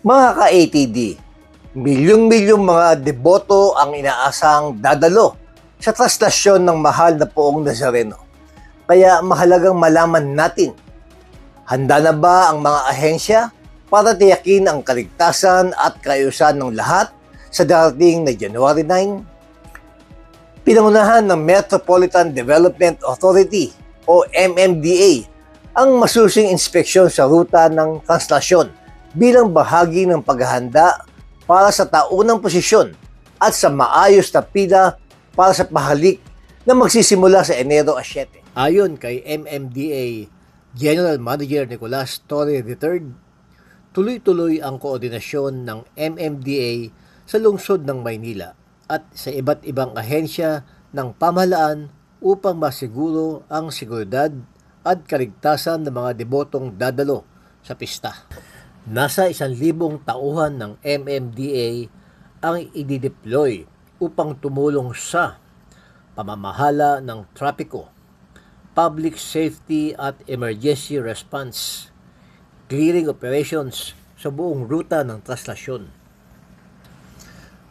Mga ka-ATD, milyong-milyong mga deboto ang inaasang dadalo sa traslasyon ng mahal na Poong Nazareno. Kaya mahalagang malaman natin, handa na ba ang mga ahensya para tiyakin ang kaligtasan at kaayusan ng lahat sa darating na January 9? Pinangunahan ng Metropolitan Development Authority o MMDA ang masusing inspeksyon sa ruta ng translasyon bilang bahagi ng paghahanda para sa taunang posisyon at sa maayos na pila para sa pahalik na magsisimula sa Enero 7. Ayon kay MMDA General Manager Nicolas Torre III, tuloy-tuloy ang koordinasyon ng MMDA sa lungsod ng Maynila at sa iba't ibang ahensya ng pamahalaan upang masiguro ang seguridad at kaligtasan ng mga debotong dadalo sa pista. Nasa 1,000 tauhan ng MMDA ang i-deploy upang tumulong sa pamamahala ng trapiko, public safety at emergency response, clearing operations sa buong ruta ng traslasyon.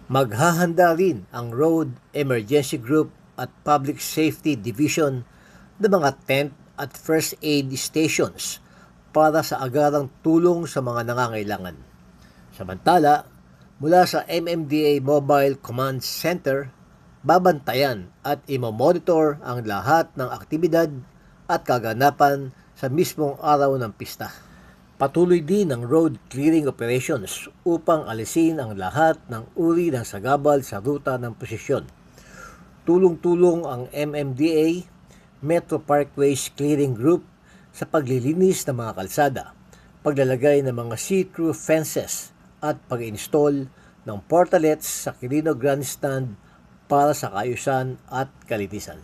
Maghahanda rin ang Road Emergency Group at Public Safety Division ng mga tent at first aid stations para sa agarang tulong sa mga nangangailangan. Samantala, mula sa MMDA Mobile Command Center, babantayan at imomonitor ang lahat ng aktibidad at kaganapan sa mismong araw ng pista. Patuloy din ang road clearing operations upang alisin ang lahat ng uri ng sagabal sa ruta ng posisyon. Tulong-tulong ang MMDA Metro Parkways Clearing Group sa paglilinis ng mga kalsada, paglalagay ng mga see-through fences at pag-install ng portalets sa Quirino Grandstand para sa kaayusan at kalinisan.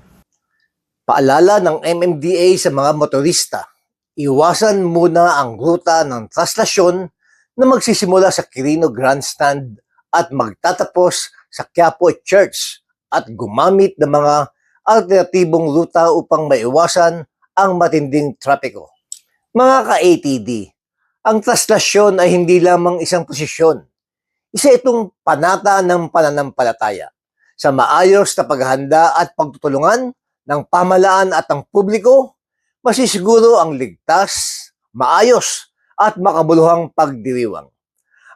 Paalala ng MMDA sa mga motorista, iwasan muna ang ruta ng traslasyon na magsisimula sa Quirino Grandstand at magtatapos sa Quiapo Church at gumamit ng mga alternatibong ruta upang maiwasan ang matinding trapiko. Mga ka-ATD, ang traslasyon ay hindi lamang isang posisyon. Isa itong panata ng pananampalataya sa maayos na paghahanda at pagtutulungan ng pamahalaan at ang publiko, masisiguro ang ligtas, maayos at makabuluhang pagdiriwang.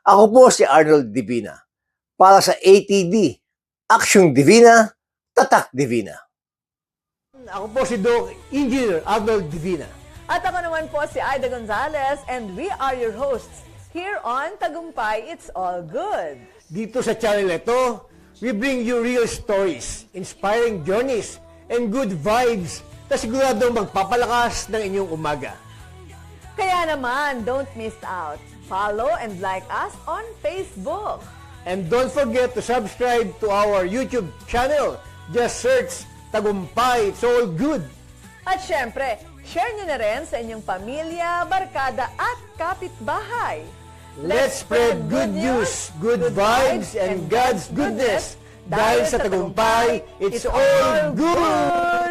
Ako po si Arnold Divina para sa ATD, Aksyon Divina, Tatak Divina. Ako po si Doc Engineer Arnold Divina. At ako naman po si Aida Gonzalez and we are your hosts here on Tagumpay It's All Good. Dito sa channel ito, we bring you real stories, inspiring journeys, and good vibes na siguradong magpapalakas ng inyong umaga. Kaya naman, don't miss out. Follow and like us on Facebook. And don't forget to subscribe to our YouTube channel. Just search Tagumpay It's All Good. At syempre, share nyo na rin sa inyong pamilya, barkada at kapitbahay. Let's spread good news, good vibes, and God's goodness. Dahil sa Tagumpay, it's all good!